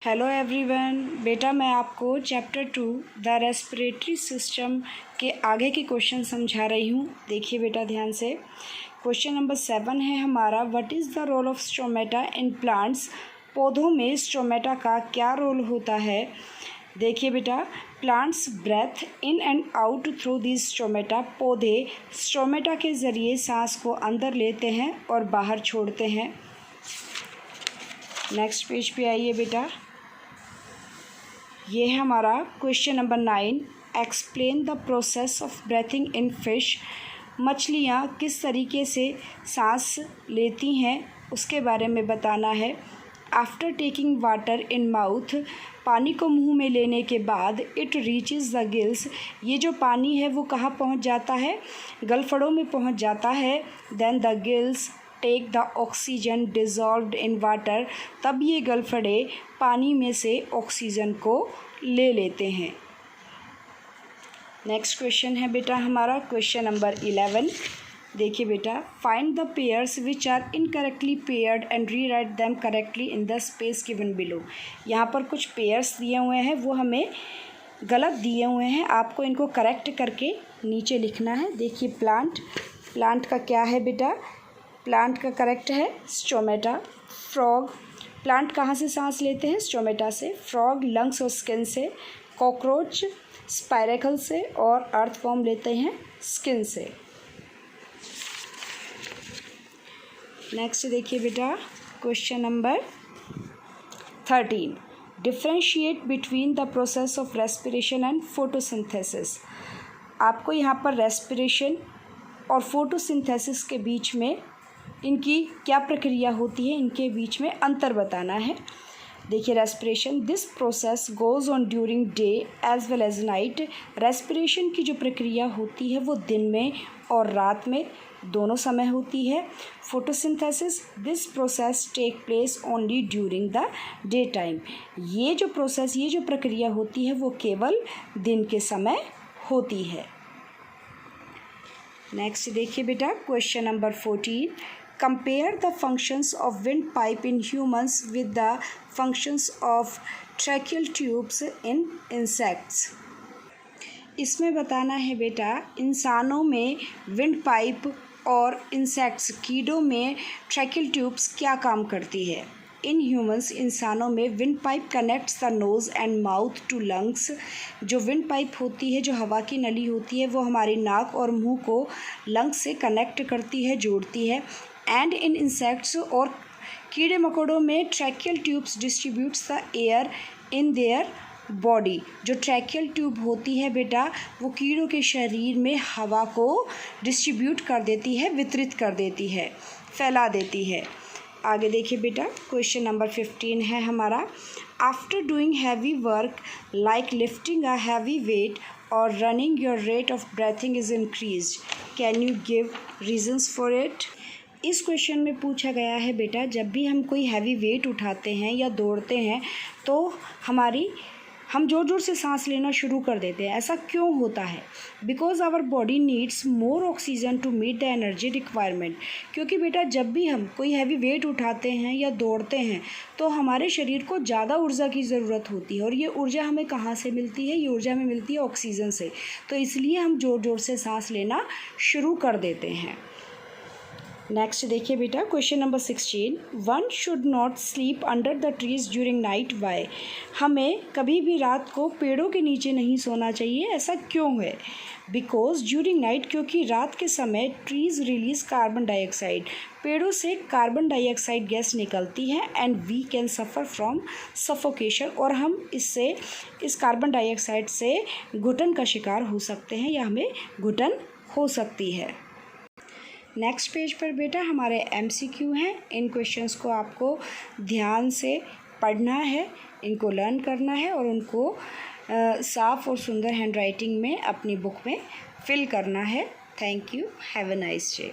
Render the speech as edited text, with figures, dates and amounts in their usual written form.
Hello everyone, बेटा मैं आपको चैप्टर 2 द रेस्पिरेटरी सिस्टम के आगे के क्वेश्चन समझा रही हूँ। देखिए बेटा ध्यान से। क्वेश्चन नंबर 7 है हमारा, what is the role of stomata in plants. पौधों में स्टोमेटा का क्या रोल होता है। देखिए बेटा, plants breathe in and out through this stomata. पौधे स्टोमेटा के ज़रिए सांस को अंदर लेते हैं और बाहर छोड़ते हैं। नेक्स्ट पेज पे आइए बेटा। ये है हमारा question number 9, explain the process of breathing in fish. मछलियाँ किस तरीके से सांस लेती हैं उसके बारे में बताना है। After taking water in mouth, पानी को मुंह में लेने के बाद इट रीचेज द गिल्स। ये जो पानी है वो कहाँ पहुँच जाता है, गलफड़ों में पहुँच जाता है। Then the gills take the oxygen dissolved in water. तब ये गलफड़े पानी में से ऑक्सीजन को ले लेते हैं। नेक्स्ट क्वेश्चन है बेटा हमारा क्वेश्चन नंबर 11। देखिए बेटा, find the pairs which are incorrectly paired and rewrite them correctly in the space given below. यहाँ पर कुछ पेयर्स दिए हुए हैं, वो हमें गलत दिए हुए हैं, आपको इनको करेक्ट करके नीचे लिखना है। देखिए प्लांट का क्या है बेटा, प्लांट का करेक्ट है स्टोमेटा। फ्रॉग, प्लांट कहाँ से सांस लेते हैं, स्टोमेटा से। फ्रॉग लंग्स और स्किन से। कॉकरोच स्पाइरेकल से, और अर्थवॉर्म लेते हैं स्किन से। नेक्स्ट देखिए बेटा question number 13, differentiate between the process of respiration and photosynthesis. आपको यहाँ पर रेस्पिरेशन और फोटोसिंथेसिस के बीच में इनकी क्या प्रक्रिया होती है, इनके बीच में अंतर बताना है। देखिए respiration, this process goes on during day as well as night. Respiration की जो प्रक्रिया होती है वो दिन में और रात में दोनों समय होती है। Photosynthesis, this process take place only during the day time. ये जो प्रक्रिया होती है वो केवल दिन के समय होती है। नेक्स्ट देखिए बेटा question number 14, compare the functions of wind pipe in humans with the functions of tracheal tubes in insects. इसमें बताना है बेटा, इंसानों में विंड पाइप और इंसेक्ट्स कीड़ों में ट्रैकियल ट्यूब्स क्या काम करती है। इन ह्यूमंस, इंसानों में wind pipe connects the nose and mouth to lungs. जो विंड पाइप होती है, जो हवा की नली होती है, वो हमारी नाक और मुंह को लंग्स से कनेक्ट करती है, जोड़ती है। एंड इन इंसेक्ट्स, और कीड़े मकोड़ों में tracheal tubes distributes the air in their body. जो ट्रैकियल ट्यूब होती है बेटा, वो कीड़ों के शरीर में हवा को डिस्ट्रीब्यूट कर देती है, वितरित कर देती है, फैला देती है। आगे देखिए बेटा क्वेश्चन नंबर 15 है हमारा, after doing heavy work like lifting a heavy weight और running your rate of breathing is increased, can you give reasons for it. इस क्वेश्चन में पूछा गया है बेटा, जब भी हम कोई हैवी वेट उठाते हैं या दौड़ते हैं तो हम ज़ोर ज़ोर से सांस लेना शुरू कर देते हैं। ऐसा क्यों होता है, because our body needs more oxygen to meet the energy requirement. क्योंकि बेटा जब भी हम कोई हैवी वेट उठाते हैं या दौड़ते हैं तो हमारे शरीर को ज़्यादा ऊर्जा की ज़रूरत होती है, और ये ऊर्जा हमें कहाँ से मिलती है, ये ऊर्जा हमें मिलती है ऑक्सीजन से। तो इसलिए हम ज़ोर ज़ोर से सांस लेना शुरू कर देते हैं। नेक्स्ट देखिए बेटा question number 16, one should not sleep under the trees during night, why. हमें कभी भी रात को पेड़ों के नीचे नहीं सोना चाहिए, ऐसा क्यों है। बिकॉज ड्यूरिंग नाइट, क्योंकि रात के समय ट्रीज रिलीज कार्बन डाइऑक्साइड, पेड़ों से कार्बन डाइऑक्साइड गैस निकलती है, and we can suffer from suffocation, और हम इस कार्बन डाइऑक्साइड से घुटन का शिकार हो सकते हैं, या हमें घुटन हो सकती है। नेक्स्ट पेज पर बेटा हमारे MCQ हैं। इन क्वेश्चंस को आपको ध्यान से पढ़ना है, इनको लर्न करना है, और उनको साफ़ और सुंदर हैंड राइटिंग में अपनी बुक में फिल करना है। Thank you, have a nice day.